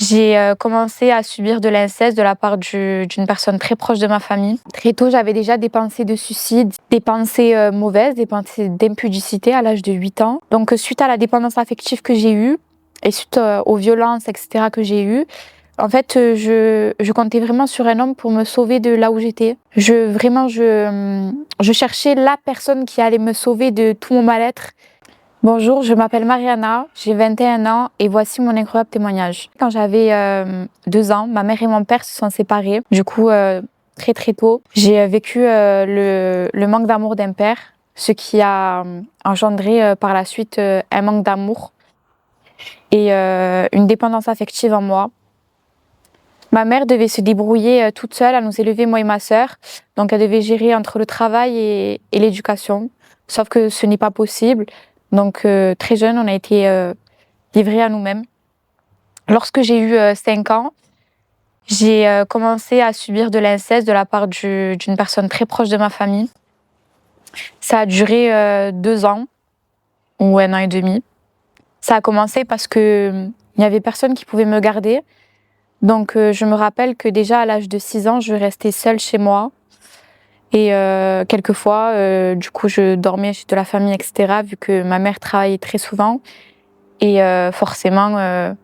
J'ai commencé à subir de l'inceste de la part d'une personne très proche de ma famille. Très tôt, j'avais déjà des pensées de suicide, des pensées mauvaises, des pensées d'impudicité à l'âge de 8 ans. Donc, suite à la dépendance affective que j'ai eue et suite aux violences, etc., que j'ai eues, en fait, je comptais vraiment sur un homme pour me sauver de là où j'étais. Je cherchais la personne qui allait me sauver de tout mon mal-être. Bonjour, je m'appelle Mariana, j'ai 21 ans et voici mon incroyable témoignage. Quand j'avais 2 ans, ma mère et mon père se sont séparés. Du coup, très tôt, j'ai vécu le manque d'amour d'un père, ce qui a engendré par la suite un manque d'amour et une dépendance affective en moi. Ma mère devait se débrouiller toute seule à nous élever, moi et ma sœur. Donc elle devait gérer entre le travail et l'éducation. Sauf que ce n'est pas possible. Donc très jeune, on a été livrés à nous-mêmes. Lorsque j'ai eu 5 ans, j'ai commencé à subir de l'inceste de la part d'une personne très proche de ma famille. Ça a duré 2 ans ou 1 an et demi. Ça a commencé parce que il n'y avait personne qui pouvait me garder. Donc je me rappelle que déjà à l'âge de 6 ans, je restais seule chez moi. Et quelquefois, du coup, je dormais chez de la famille, etc., vu que ma mère travaillait très souvent. Et forcément, elle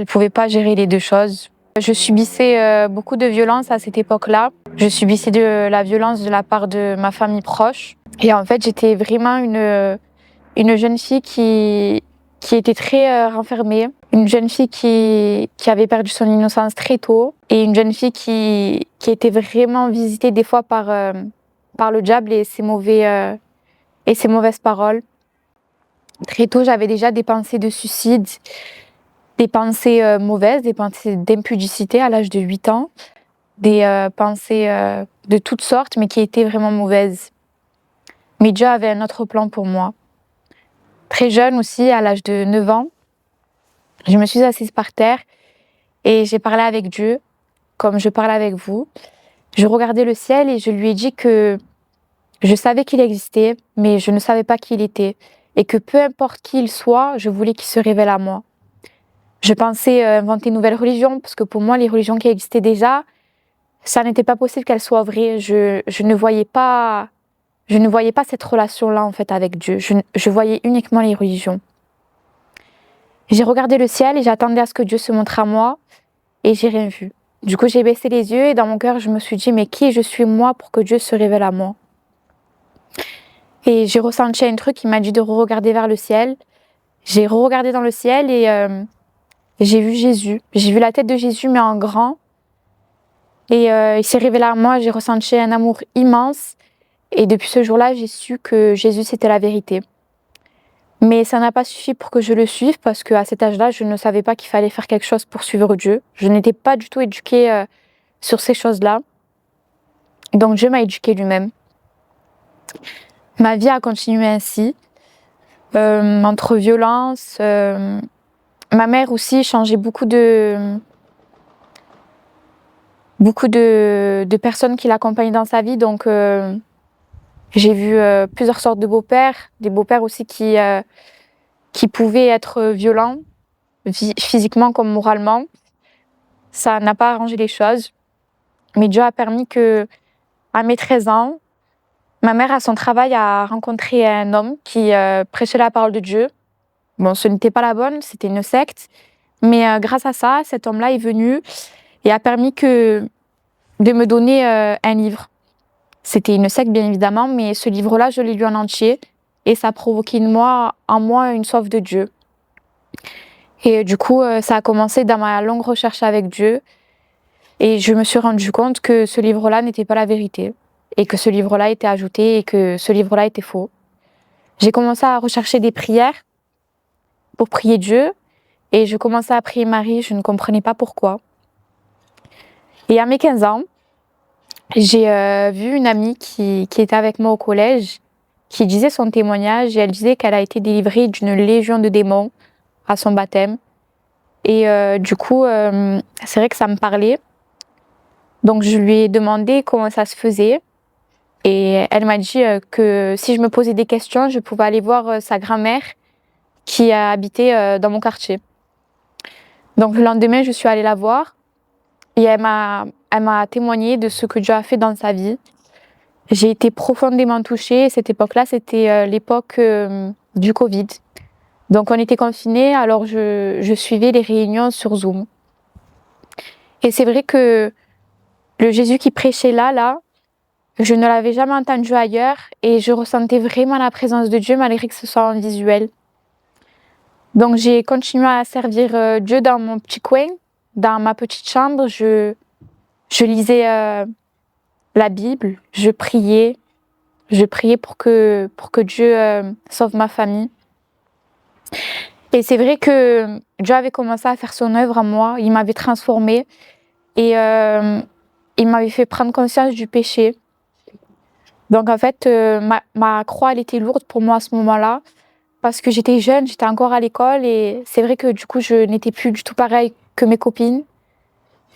ne pouvait pas gérer les deux choses. Je subissais beaucoup de violence à cette époque-là. Je subissais de la violence de la part de ma famille proche. Et en fait, j'étais vraiment une jeune fille qui était très renfermée. Une jeune fille qui avait perdu son innocence très tôt. Et une jeune fille qui était vraiment visitée des fois par le diable et ses mauvaises paroles. Très tôt, j'avais déjà des pensées de suicide, des pensées mauvaises, des pensées d'impudicité à l'âge de 8 ans, des pensées de toutes sortes, mais qui étaient vraiment mauvaises. Mais Dieu avait un autre plan pour moi. Très jeune aussi, à l'âge de 9 ans, je me suis assise par terre et j'ai parlé avec Dieu, comme je parle avec vous. Je regardais le ciel et je lui ai dit que je savais qu'il existait, mais je ne savais pas qui il était. Et que peu importe qui il soit, je voulais qu'il se révèle à moi. Je pensais inventer une nouvelle religion, parce que pour moi, les religions qui existaient déjà, ça n'était pas possible qu'elles soient vraies. Je ne voyais pas cette relation-là, en fait, avec Dieu. Je voyais uniquement les religions. J'ai regardé le ciel et j'attendais à ce que Dieu se montre à moi, et j'ai rien vu. Du coup, j'ai baissé les yeux et dans mon cœur, je me suis dit, mais qui je suis moi pour que Dieu se révèle à moi? Et j'ai ressenti un truc qui m'a dit de re-regarder vers le ciel. J'ai re-regardé dans le ciel et j'ai vu Jésus. J'ai vu la tête de Jésus, mais en grand. Et il s'est révélé à moi, j'ai ressenti un amour immense. Et depuis ce jour-là, j'ai su que Jésus, c'était la vérité. Mais ça n'a pas suffi pour que je le suive, parce qu'à cet âge-là, je ne savais pas qu'il fallait faire quelque chose pour suivre Dieu. Je n'étais pas du tout éduquée sur ces choses-là. Donc Dieu m'a éduquée lui-même. Ma vie a continué ainsi, entre violences. Ma mère aussi changeait beaucoup de personnes qui l'accompagnaient dans sa vie. Donc j'ai vu plusieurs sortes de beaux-pères, des beaux-pères aussi qui pouvaient être violents, physiquement comme moralement. Ça n'a pas arrangé les choses. Mais Dieu a permis que, à mes 13 ans, ma mère, à son travail, a rencontré un homme qui prêchait la parole de Dieu. Bon, ce n'était pas la bonne, c'était une secte. Mais grâce à ça, cet homme-là est venu et a permis de me donner un livre. C'était une secte, bien évidemment, mais ce livre-là, je l'ai lu en entier. Et ça a provoqué en moi une soif de Dieu. Et du coup, ça a commencé dans ma longue recherche avec Dieu. Et je me suis rendu compte que ce livre-là n'était pas la vérité. Et que ce livre-là était ajouté et que ce livre-là était faux. J'ai commencé à rechercher des prières pour prier Dieu. Et je commençais à prier Marie, je ne comprenais pas pourquoi. Et à mes 15 ans, j'ai vu une amie qui était avec moi au collège, qui disait son témoignage, et elle disait qu'elle a été délivrée d'une légion de démons à son baptême. Et du coup, c'est vrai que ça me parlait. Donc je lui ai demandé comment ça se faisait. Et elle m'a dit que si je me posais des questions, je pouvais aller voir sa grand-mère qui a habité dans mon quartier. Donc le lendemain, je suis allée la voir et elle m'a témoigné de ce que Dieu a fait dans sa vie. J'ai été profondément touchée. Cette époque-là, c'était l'époque du Covid. Donc on était confinés, alors je suivais les réunions sur Zoom. Et c'est vrai que le Jésus qui prêchait là, je ne l'avais jamais entendu ailleurs et je ressentais vraiment la présence de Dieu malgré que ce soit en visuel. Donc j'ai continué à servir Dieu dans mon petit coin, dans ma petite chambre. Je lisais la Bible, je priais pour que Dieu sauve ma famille. Et c'est vrai que Dieu avait commencé à faire son œuvre en moi, il m'avait transformée et il m'avait fait prendre conscience du péché. Donc en fait, ma croix, elle était lourde pour moi à ce moment-là, parce que j'étais jeune, j'étais encore à l'école et c'est vrai que du coup, je n'étais plus du tout pareille que mes copines.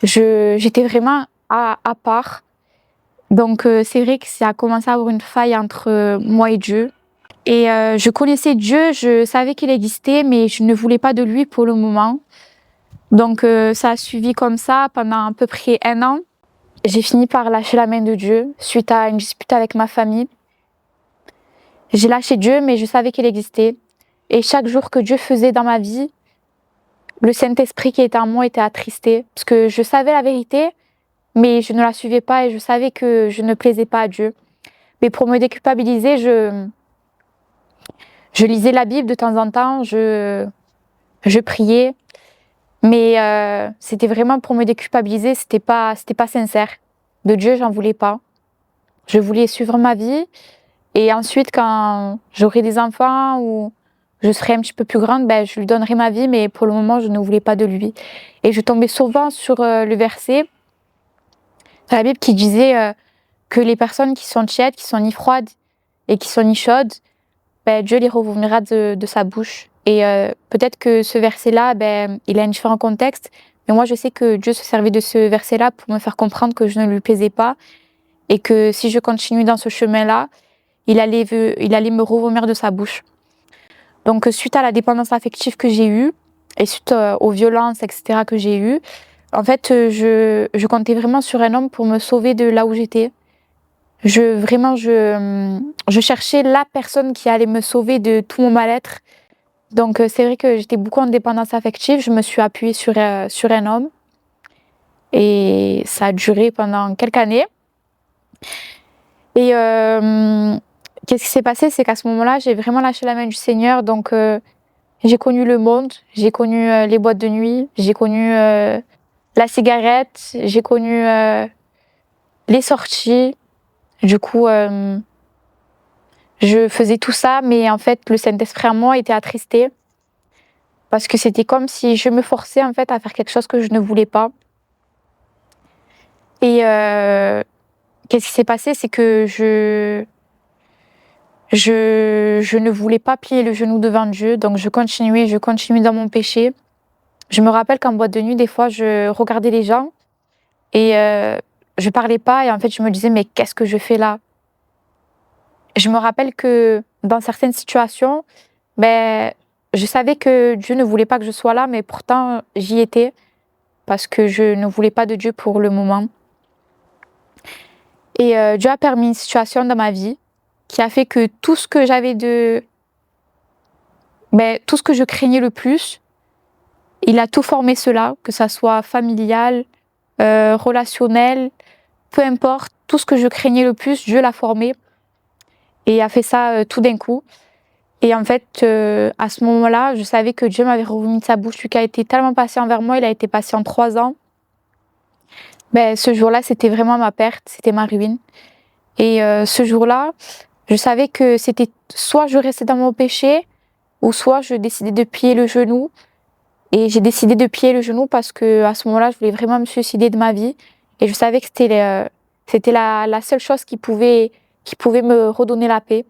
J'étais vraiment à part. Donc c'est vrai que ça a commencé à avoir une faille entre moi et Dieu. Et je connaissais Dieu, je savais qu'il existait, mais je ne voulais pas de lui pour le moment. Donc ça a suivi comme ça pendant à peu près 1 an. J'ai fini par lâcher la main de Dieu suite à une dispute avec ma famille. J'ai lâché Dieu, mais je savais qu'il existait. Et chaque jour que Dieu faisait dans ma vie, le Saint-Esprit qui était en moi était attristé. Parce que je savais la vérité, mais je ne la suivais pas et je savais que je ne plaisais pas à Dieu. Mais pour me déculpabiliser, je lisais la Bible de temps en temps, je priais. Mais c'était vraiment pour me déculpabiliser, c'était pas sincère. De Dieu, j'en voulais pas. Je voulais suivre ma vie. Et ensuite, quand j'aurai des enfants ou je serai un petit peu plus grande, ben, je lui donnerai ma vie, mais pour le moment, je ne voulais pas de lui. Et je tombais souvent sur le verset dans la Bible qui disait que les personnes qui sont tièdes, qui sont ni froides et qui sont ni chaudes, ben, Dieu les revomira de sa bouche. Et peut-être que ce verset-là, ben, il a un différent contexte, mais moi je sais que Dieu se servait de ce verset-là pour me faire comprendre que je ne lui plaisais pas et que si je continuais dans ce chemin-là, il allait me revomir de sa bouche. Donc suite à la dépendance affective que j'ai eue et suite aux violences, etc. que j'ai eues, en fait je comptais vraiment sur un homme pour me sauver de là où j'étais. Je cherchais la personne qui allait me sauver de tout mon mal-être. Donc c'est vrai que j'étais beaucoup en dépendance affective. Je me suis appuyée sur un homme et ça a duré pendant quelques années. Et qu'est-ce qui s'est passé? C'est qu'à ce moment-là, j'ai vraiment lâché la main du Seigneur. Donc j'ai connu le monde, j'ai connu les boîtes de nuit, j'ai connu la cigarette, j'ai connu les sorties. Du coup, je faisais tout ça, mais en fait, le Saint-Esprit en moi était attristé parce que c'était comme si je me forçais en fait à faire quelque chose que je ne voulais pas. Et qu'est-ce qui s'est passé? C'est que je ne voulais pas plier le genou devant Dieu, donc je continuais dans mon péché. Je me rappelle qu'en boîte de nuit, des fois, je regardais les gens et je parlais pas et en fait, je me disais mais qu'est-ce que je fais là? Je me rappelle que dans certaines situations, ben, je savais que Dieu ne voulait pas que je sois là, mais pourtant j'y étais parce que je ne voulais pas de Dieu pour le moment. Et Dieu a permis une situation dans ma vie qui a fait que tout ce que tout ce que je craignais le plus, il a tout formé cela, que ça soit familial, relationnel, peu importe, tout ce que je craignais le plus, Dieu l'a formé et a fait ça tout d'un coup. Et en fait, à ce moment-là, je savais que Dieu m'avait remis de sa bouche, lui qui a été tellement patient envers moi, il a été patient 3 ans. Ben, ce jour-là, c'était vraiment ma perte, c'était ma ruine. Et ce jour-là, je savais que c'était soit je restais dans mon péché, ou soit je décidais de plier le genou. Et j'ai décidé de plier le genou parce que à ce moment-là, je voulais vraiment me suicider de ma vie. Et je savais que c'était la seule chose qui pouvait me redonner la paix.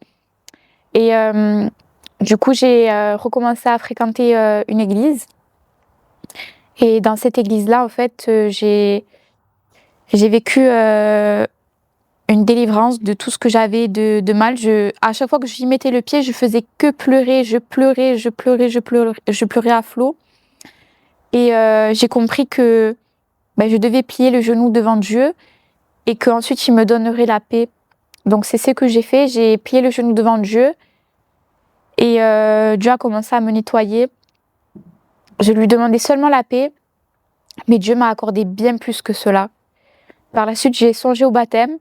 Et du coup, j'ai recommencé à fréquenter une église. Et dans cette église-là, en fait, j'ai vécu une délivrance de tout ce que j'avais de mal. À chaque fois que j'y mettais le pied, je faisais que pleurer. Je pleurais à flot. Et j'ai compris que je devais plier le genou devant Dieu et qu'ensuite il me donnerait la paix. Donc c'est ce que j'ai fait, j'ai plié le genou devant Dieu et Dieu a commencé à me nettoyer. Je lui demandais seulement la paix, mais Dieu m'a accordé bien plus que cela. Par la suite, j'ai songé au baptême,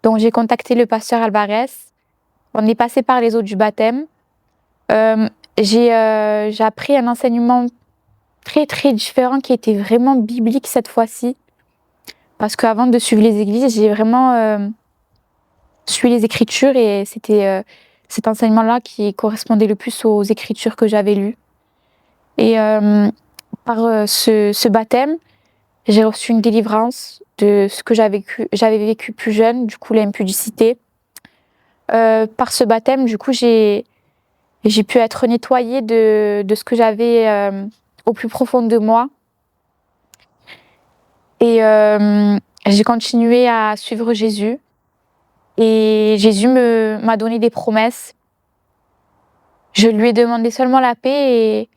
donc j'ai contacté le pasteur Alvarez. On est passé par les eaux du baptême. J'ai appris un enseignement très très différent qui était vraiment biblique cette fois-ci. Parce qu'avant de suivre les églises, j'ai vraiment suivi les Écritures et c'était cet enseignement-là qui correspondait le plus aux Écritures que j'avais lues. Et par ce baptême, j'ai reçu une délivrance de ce que j'avais vécu plus jeune, du coup l'impudicité. Par ce baptême, du coup, j'ai pu être nettoyée de ce que j'avais au plus profond de moi. Et j'ai continué à suivre Jésus. Et Jésus m'a donné des promesses. Je lui ai demandé seulement la paix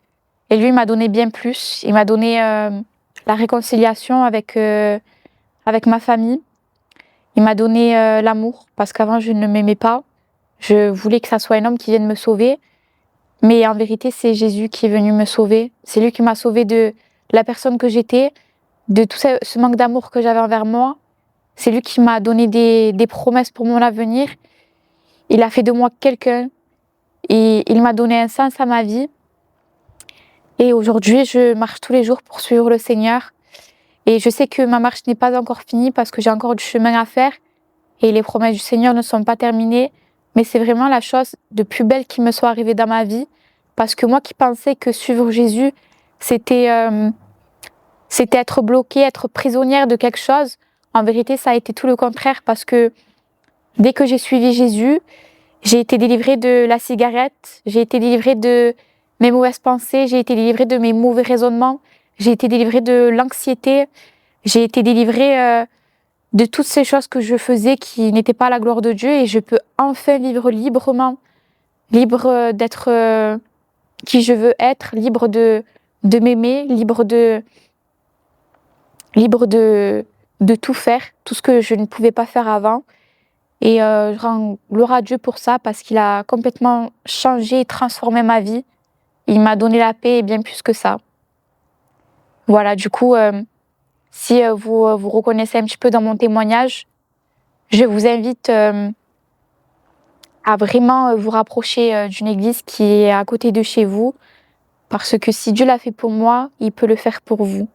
et lui m'a donné bien plus. Il m'a donné la réconciliation avec ma famille. Il m'a donné l'amour parce qu'avant je ne m'aimais pas. Je voulais que ça soit un homme qui vienne me sauver. Mais en vérité, c'est Jésus qui est venu me sauver. C'est lui qui m'a sauvée de la personne que j'étais, de tout ce manque d'amour que j'avais envers moi. C'est lui qui m'a donné des promesses pour mon avenir. Il a fait de moi quelqu'un. Et il m'a donné un sens à ma vie. Et aujourd'hui, je marche tous les jours pour suivre le Seigneur. Et je sais que ma marche n'est pas encore finie parce que j'ai encore du chemin à faire. Et les promesses du Seigneur ne sont pas terminées. Mais c'est vraiment la chose de plus belle qui me soit arrivée dans ma vie. Parce que moi qui pensais que suivre Jésus, c'était être bloquée, être prisonnière de quelque chose. En vérité, ça a été tout le contraire parce que dès que j'ai suivi Jésus, j'ai été délivrée de la cigarette, j'ai été délivrée de mes mauvaises pensées, j'ai été délivrée de mes mauvais raisonnements, j'ai été délivrée de l'anxiété, j'ai été délivrée de toutes ces choses que je faisais qui n'étaient pas à la gloire de Dieu et je peux enfin vivre librement, libre d'être qui je veux être, libre de m'aimer, libre de tout faire, tout ce que je ne pouvais pas faire avant. Et je rends gloire à Dieu pour ça parce qu'il a complètement changé et transformé ma vie. Il m'a donné la paix et bien plus que ça. Voilà, du coup, si vous reconnaissez un petit peu dans mon témoignage, je vous invite à vraiment vous rapprocher d'une église qui est à côté de chez vous. Parce que si Dieu l'a fait pour moi, il peut le faire pour vous.